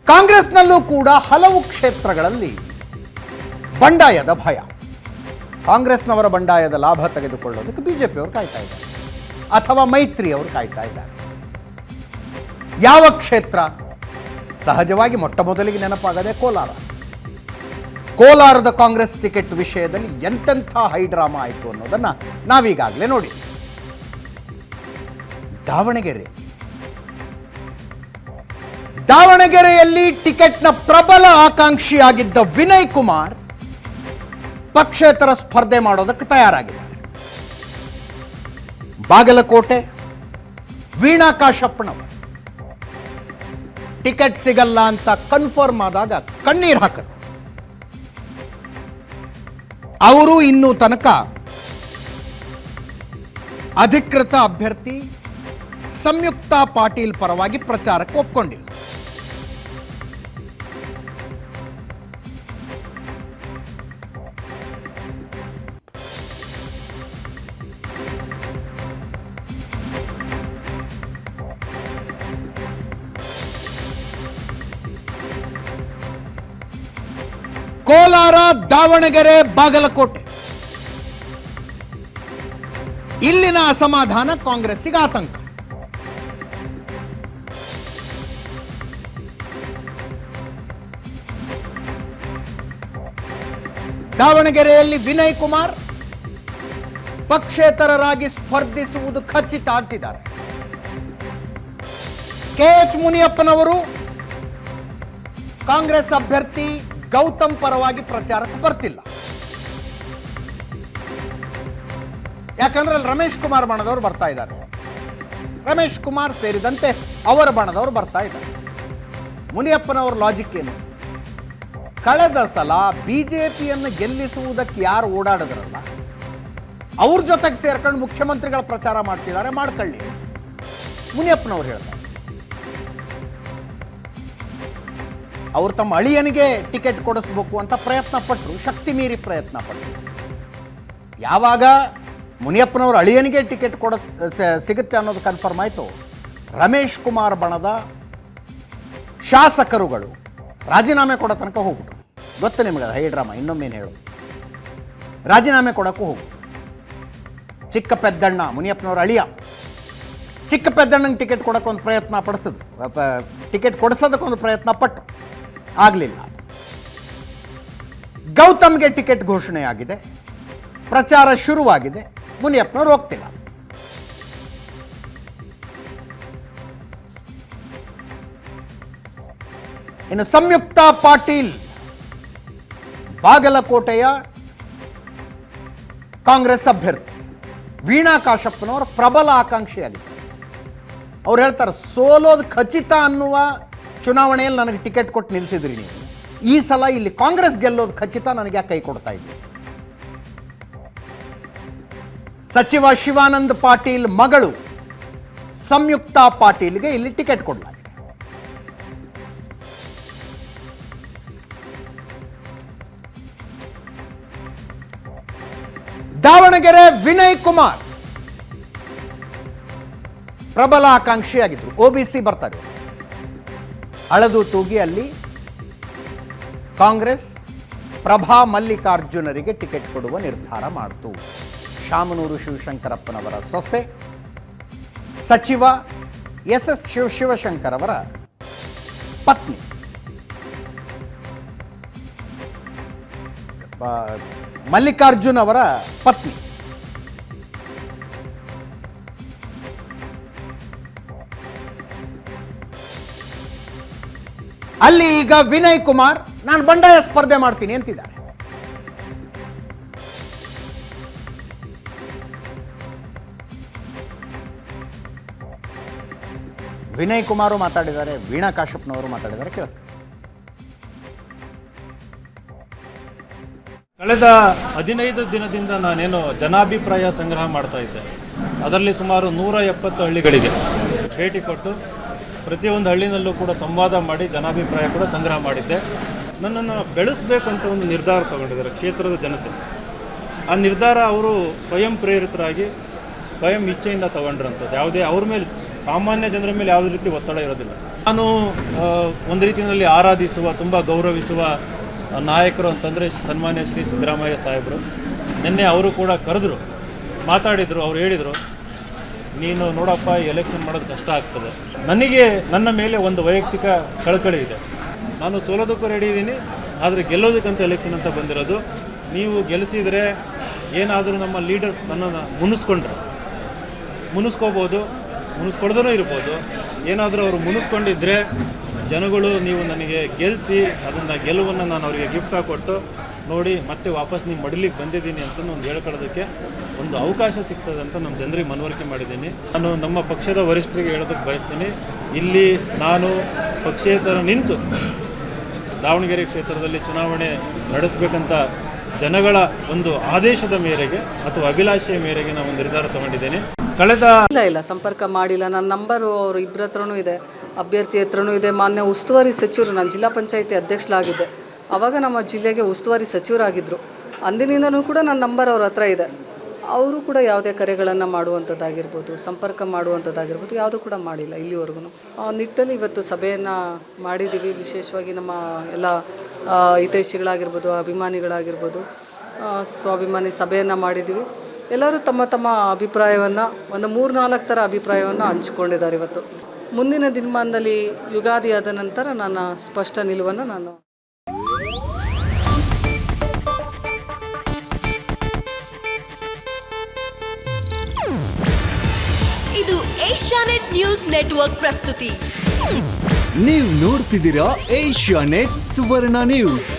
ಕಾಂಗ್ರೆಸ್ನಲ್ಲೂ ಕೂಡ ಹಲವು ಕ್ಷೇತ್ರಗಳಲ್ಲಿ ಬಂಡಾಯದ ಭಯ. ಕಾಂಗ್ರೆಸ್ನವರ ಬಂಡಾಯದ ಲಾಭ ತೆಗೆದುಕೊಳ್ಳೋದಕ್ಕೆ ಬಿಜೆಪಿಯವರು ಕಾಯ್ತಾ ಇದ್ದಾರೆ ಅಥವಾ ಮೈತ್ರಿಯವರು ಕಾಯ್ತಾ ಇದ್ದಾರೆ. ಯಾವ ಕ್ಷೇತ್ರ? ಸಹಜವಾಗಿ ಮೊಟ್ಟ ಮೊದಲಿಗೆ ನೆನಪಾಗದೆ ಕೋಲಾರದ ಕಾಂಗ್ರೆಸ್ ಟಿಕೆಟ್ ವಿಷಯದಲ್ಲಿ ಎಂತೆಂಥ ಹೈಡ್ರಾಮಾ ಆಯಿತು ಅನ್ನೋದನ್ನು ನಾವೀಗಾಗಲೇ ನೋಡಿ. ದಾವಣಗೆರೆಯಲ್ಲಿ ಟಿಕೆಟ್ನ ಪ್ರಬಲ ಆಕಾಂಕ್ಷಿಯಾಗಿದ್ದ ವಿನಯ್ ಕುಮಾರ್ ಪಕ್ಷೇತರ ಸ್ಪರ್ಧೆ ಮಾಡೋದಕ್ಕೆ ತಯಾರಾಗಿದ್ದಾರೆ. ಬಾಗಲಕೋಟೆ ವೀಣಾ ಕಾಶಪ್ಪನವರು ಟಿಕೆಟ್ ಸಿಗಲ್ಲ ಅಂತ ಕನ್ಫರ್ಮ್ ಆದಾಗ ಕಣ್ಣೀರು ಹಾಕಿದ್ರು. ಅವರು ಇನ್ನೂ ತನಕ ಅಧಿಕೃತ ಅಭ್ಯರ್ಥಿ ಸಂಯುಕ್ತ ಪಾಟೀಲ್ ಪರವಾಗಿ ಪ್ರಚಾರಕ್ಕೆ ಒಪ್ಕೊಂಡಿಲ್ಲ. ಕೋಲಾರ, ದಾವಣಗೆರೆ, ಬಾಗಲಕೋಟೆ ಇಲ್ಲಿನ ಅಸಮಾಧಾನ ಕಾಂಗ್ರೆಸ್ಸಿಗೆ ಆತಂಕ. ದಾವಣಗೆರೆಯಲ್ಲಿ ವಿನಯ್ ಕುಮಾರ್ ಪಕ್ಷೇತರರಾಗಿ ಸ್ಪರ್ಧಿಸುವುದು ಖಚಿತ ಅಂತಿದ್ದಾರೆ. ಕೆಎಚ್ ಮುನಿಯಪ್ಪನವರು ಕಾಂಗ್ರೆಸ್ ಅಭ್ಯರ್ಥಿ ಗೌತಮ್ ಪರವಾಗಿ ಪ್ರಚಾರಕ್ಕೆ ಬರ್ತಿಲ್ಲ. ಯಾಕಂದ್ರೆ ಅಲ್ಲಿ ರಮೇಶ್ ಕುಮಾರ್ ಬಣದವರು ಬರ್ತಾ ಇದ್ದಾರೆ. ರಮೇಶ್ ಕುಮಾರ್ ಸೇರಿದಂತೆ ಅವರ ಬಣದವರು ಬರ್ತಾ ಇದ್ದಾರೆ. ಮುನಿಯಪ್ಪನವರ ಲಾಜಿಕ್ ಏನು? ಕಳೆದ ಸಲ ಬಿಜೆಪಿಯನ್ನು ಗೆಲ್ಲಿಸುವುದಕ್ಕೆ ಯಾರು ಓಡಾಡಿದ್ರಲ್ಲ ಅವ್ರ ಜೊತೆಗೆ ಸೇರ್ಕೊಂಡು ಮುಖ್ಯಮಂತ್ರಿಗಳ ಪ್ರಚಾರ ಮಾಡ್ತಿದ್ದಾರೆ, ಮಾಡ್ಕೊಳ್ಳಿ. ಮುನಿಯಪ್ಪನವ್ರು ಹೇಳ್ತಾರೆ ಅವರು ತಮ್ಮ ಅಳಿಯನಿಗೆ ಟಿಕೆಟ್ ಕೊಡಿಸ್ಬೇಕು ಅಂತ ಪ್ರಯತ್ನ ಪಟ್ಟರು, ಶಕ್ತಿ ಮೀರಿ ಪ್ರಯತ್ನ ಪಟ್ಟರು. ಯಾವಾಗ ಮುನಿಯಪ್ಪನವ್ರ ಅಳಿಯನಿಗೆ ಟಿಕೆಟ್ ಸಿಗುತ್ತೆ ಅನ್ನೋದು ಕನ್ಫರ್ಮ್ ಆಯಿತು, ರಮೇಶ್ ಕುಮಾರ್ ಬಣದ ಶಾಸಕರುಗಳು ರಾಜೀನಾಮೆ ಕೊಡೋ ತನಕ ಹೋಗ್ಬಿಟ್ರು. ಗೊತ್ತು ನಿಮಗೆ ಹೈಡ್ರಾಮಾ, ಇನ್ನೊಮ್ಮೇನು ಹೇಳೋದು. ರಾಜೀನಾಮೆ ಕೊಡೋಕ್ಕೂ ಹೋಗ್ಬಿಟ್ರು. ಚಿಕ್ಕ ಪೆದ್ದಣ್ಣ, ಮುನಿಯಪ್ಪನವ್ರ ಅಳಿಯ, ಚಿಕ್ಕ ಪೆದ್ದಣ್ಣಂಗೆ ಟಿಕೆಟ್ ಕೊಡೋಕ್ಕೊಂದು ಪ್ರಯತ್ನ ಪಡಿಸಿದ್ರು, ಟಿಕೆಟ್ ಕೊಡಿಸೋದಕ್ಕೊಂದು ಪ್ರಯತ್ನ ಪಟ್ಟರು, ಆಗಲಿಲ್ಲ. ಗೌತಮ್ಗೆ ಟಿಕೆಟ್ ಘೋಷಣೆ ಆಗಿದೆ, ಪ್ರಚಾರ ಶುರುವಾಗಿದೆ, ಮುನಿಯಪ್ಪನವ್ರು ಹೋಗ್ತಿಲ್ಲ. ಇನ್ನು ಸಂಯುಕ್ತ ಪಾಟೀಲ್ ಬಾಗಲಕೋಟೆಯ ಕಾಂಗ್ರೆಸ್ ಅಭ್ಯರ್ಥಿ ವೀಣಾ ಕಾಶಪ್ಪನವರ ಪ್ರಬಲ ಆಕಾಂಕ್ಷಿಯಾಗಿದ್ದಾರೆ. ಅವ್ರು ಹೇಳ್ತಾರೆ, ಸೋಲೋದು ಖಚಿತ ಅನ್ನುವ ಚುನಾವಣೆಯಲ್ಲಿ ನನಗೆ ಟಿಕೆಟ್ ಕೊಟ್ಟು ನಿಲ್ಲಿಸಿದ್ರಿ ನೀವು, ಈ ಸಲ ಇಲ್ಲಿ ಕಾಂಗ್ರೆಸ್ ಗೆಲ್ಲೋದು ಖಚಿತ, ನನಗೆ ಯಾಕೆ ಕೈ ಕೊಡ್ತಾ ಇದ್ದೀರಿ? ಸಚಿವ ಶಿವಾನಂದ ಪಾಟೀಲ್ ಮಗಳು ಸಂಯುಕ್ತ ಪಾಟೀಲ್ಗೆ ಇಲ್ಲಿ ಟಿಕೆಟ್ ಕೊಡಲಾಗಿದೆ. ದಾವಣಗೆರೆ ವಿನಯ್ ಕುಮಾರ್ ಪ್ರಬಲ ಆಕಾಂಕ್ಷಿಯಾಗಿದ್ರು. ಒಬಿಸಿ ಬರ್ತಾರೆ. ಅಳದು ತೂಗಿ ಅಲ್ಲಿ ಕಾಂಗ್ರೆಸ್ ಪ್ರಭಾ ಮಲ್ಲಿಕಾರ್ಜುನರಿಗೆ ಟಿಕೆಟ್ ಕೊಡುವ ನಿರ್ಧಾರ ಮಾಡಿತು. ಶಾಮನೂರು ಶಿವಶಂಕರಪ್ಪನವರ ಸೊಸೆ ಸಚಿವ ಎಸ್ ಶಿವಶಂಕರ್ ಅವರ ಪತ್ನಿ ಮಲ್ಲಿಕಾರ್ಜುನ್ ಅವರ ಪತ್ನಿ. ಅಲ್ಲಿ ಈಗ ವಿನಯ್ ಕುಮಾರ್ ನಾನು ಬಂಡಾಯ ಸ್ಪರ್ಧೆ ಮಾಡ್ತೀನಿ ಅಂತಿದ್ದಾರೆ. ವಿನಯ್ ಕುಮಾರ್ ಮಾತಾಡಿದ್ದಾರೆ, ವೀಣಾ ಕಾಶಪ್ಪನವರು ಮಾತಾಡಿದ್ದಾರೆ, ಕೇಳಿಸ್ತಾರೆ. ಕಳೆದ 15 ದಿನದಿಂದ ನಾನೇನು ಜನಾಭಿಪ್ರಾಯ ಸಂಗ್ರಹ ಮಾಡ್ತಾ ಇದ್ದೆ. ಅದರಲ್ಲಿ ಸುಮಾರು 170 ಹಳ್ಳಿಗಳಿಗೆ ಭೇಟಿ ಕೊಟ್ಟು ಪ್ರತಿಯೊಂದು ಹಳ್ಳಿನಲ್ಲೂ ಕೂಡ ಸಂವಾದ ಮಾಡಿ ಜನಾಭಿಪ್ರಾಯ ಕೂಡ ಸಂಗ್ರಹ ಮಾಡಿದ್ದೆ. ನನ್ನನ್ನು ಬೆಳೆಸಬೇಕು ಅಂತ ಒಂದು ನಿರ್ಧಾರ ತಗೊಂಡಿದ್ದಾರೆ ಕ್ಷೇತ್ರದ ಜನತೆ. ಆ ನಿರ್ಧಾರ ಅವರು ಸ್ವಯಂ ಪ್ರೇರಿತರಾಗಿ ಸ್ವಯಂ ಇಚ್ಛೆಯಿಂದ ತಗೊಂಡ್ರಂಥದ್ದು. ಯಾವುದೇ ಅವ್ರ ಮೇಲೆ, ಸಾಮಾನ್ಯ ಜನರ ಮೇಲೆ ಯಾವುದೇ ರೀತಿ ಒತ್ತಡ ಇರೋದಿಲ್ಲ. ನಾನು ಒಂದು ರೀತಿಯಲ್ಲಿ ಆರಾಧಿಸುವ, ತುಂಬ ಗೌರವಿಸುವ ನಾಯಕರು ಅಂತಂದರೆ ಸನ್ಮಾನ್ಯ ಶ್ರೀ ಸಿದ್ದರಾಮಯ್ಯ ಸಾಹೇಬರು. ನಿನ್ನೆ ಅವರು ಕೂಡ ಕರೆದ್ರು, ಮಾತಾಡಿದರು. ಅವ್ರು ಹೇಳಿದರು, ನೀನು ನೋಡಪ್ಪ ಈ ಎಲೆಕ್ಷನ್ ಮಾಡೋದು ಕಷ್ಟ ಆಗ್ತದೆ. ನನಗೆ ನನ್ನ ಮೇಲೆ ಒಂದು ವೈಯಕ್ತಿಕ ಕಳಕಳಿ ಇದೆ. ನಾನು ಸೋಲೋದಕ್ಕೂ ರೆಡಿ ಇದ್ದೀನಿ, ಆದರೆ ಗೆಲ್ಲೋದಕ್ಕಂತ ಎಲೆಕ್ಷನ್ ಅಂತ ಬಂದಿರೋದು. ನೀವು ಗೆಲ್ಲಿಸಿದರೆ ಏನಾದರೂ ನಮ್ಮ ಲೀಡರ್ಸ್ ನನ್ನನ್ನು ಮುನಿಸ್ಕೋಬೋದು, ಮುನಿಸ್ಕೊಳ್ದೂ ಇರ್ಬೋದು. ಏನಾದರೂ ಅವರು ಮುನಿಸ್ಕೊಂಡಿದ್ದರೆ ಜನಗಳು ನೀವು ನನಗೆ ಗೆಲ್ಲಿಸಿ ಅದನ್ನು ಗೆಲುವನ್ನು ನಾನು ಅವರಿಗೆ ಗಿಫ್ಟಾಗಿ ಕೊಟ್ಟು ನೋಡಿ ಮತ್ತೆ ವಾಪಸ್ ನೀವು ಮಡಿಲಿಕ್ಕೆ ಬಂದಿದ್ದೀನಿ ಅಂತ ಒಂದು ಹೇಳ್ಕೊಳ್ಳೋದಕ್ಕೆ ಒಂದು ಅವಕಾಶ ಸಿಗ್ತದೆ ಅಂತ ನಮ್ಮ ಜನರಿಗೆ ಮನವರಿಕೆ ಮಾಡಿದ್ದೀನಿ. ನಾನು ನಮ್ಮ ಪಕ್ಷದ ವರಿಷ್ಠರಿಗೆ ಹೇಳೋದಕ್ಕೆ ಬಯಸ್ತೀನಿ, ಇಲ್ಲಿ ನಾನು ಪಕ್ಷೇತರ ನಿಂತು ದಾವಣಗೆರೆ ಕ್ಷೇತ್ರದಲ್ಲಿ ಚುನಾವಣೆ ನಡೆಸಬೇಕಂತ ಜನಗಳ ಒಂದು ಆದೇಶದ ಮೇರೆಗೆ ಅಥವಾ ಅಭಿಲಾಷೆಯ ಮೇರೆಗೆ ನಾನು ಒಂದು ನಿರ್ಧಾರ ತಗೊಂಡಿದ್ದೇನೆ. ಇಲ್ಲ ಸಂಪರ್ಕ ಮಾಡಿಲ್ಲ. ನನ್ನ ನಂಬರು ಅವರು ಇಬ್ಬರ ಹತ್ರನೂ ಇದೆ, ಅಭ್ಯರ್ಥಿ ಹತ್ರನೂ ಇದೆ. ಮಾನ್ಯ ಉಸ್ತುವಾರಿ ಸಚಿವರು, ನಾನು ಜಿಲ್ಲಾ ಪಂಚಾಯಿತಿ ಅಧ್ಯಕ್ಷಳಾಗಿದ್ದೆ, ಆವಾಗ ನಮ್ಮ ಜಿಲ್ಲೆಗೆ ಉಸ್ತುವಾರಿ ಸಚಿವರಾಗಿದ್ದರು. ಅಂದಿನಿಂದನೂ ಕೂಡ ನನ್ನ ನಂಬರ್ ಅವ್ರ ಹತ್ರ ಇದೆ. ಅವರು ಕೂಡ ಯಾವುದೇ ಕರೆಗಳನ್ನು ಮಾಡುವಂಥದ್ದಾಗಿರ್ಬೋದು, ಸಂಪರ್ಕ ಮಾಡುವಂಥದ್ದಾಗಿರ್ಬೋದು, ಯಾವುದೂ ಕೂಡ ಮಾಡಿಲ್ಲ ಇಲ್ಲಿವರೆಗೂ. ಆ ನಿಟ್ಟಲ್ಲಿ ಇವತ್ತು ಸಭೆಯನ್ನು ಮಾಡಿದ್ದೀವಿ. ವಿಶೇಷವಾಗಿ ನಮ್ಮ ಎಲ್ಲ ಹಿತೈಷಿಗಳಾಗಿರ್ಬೋದು, ಅಭಿಮಾನಿಗಳಾಗಿರ್ಬೋದು, ಸ್ವಾಭಿಮಾನಿ ಸಭೆಯನ್ನು ಮಾಡಿದ್ದೀವಿ. ಎಲ್ಲರೂ ತಮ್ಮ ತಮ್ಮ ಅಭಿಪ್ರಾಯವನ್ನು, ಒಂದು 3-4 ಥರ ಅಭಿಪ್ರಾಯವನ್ನು ಹಂಚಿಕೊಂಡಿದ್ದಾರೆ. ಇವತ್ತು ಮುಂದಿನ ದಿನಮಾನದಲ್ಲಿ ಯುಗಾದಿ ಆದ ನಂತರ ನನ್ನ ಸ್ಪಷ್ಟ ನಿಲುವನ್ನು ನಾನು ಇದು ಏಷ್ಯಾನೆಟ್ ನ್ಯೂಸ್ ನೆಟ್ವರ್ಕ್ ಪ್ರಸ್ತುತಿ. ನೀವು ನೋಡ್ತಿದ್ದೀರಾ ಏಷ್ಯಾನೆಟ್ ಸುವರ್ಣ ನ್ಯೂಸ್.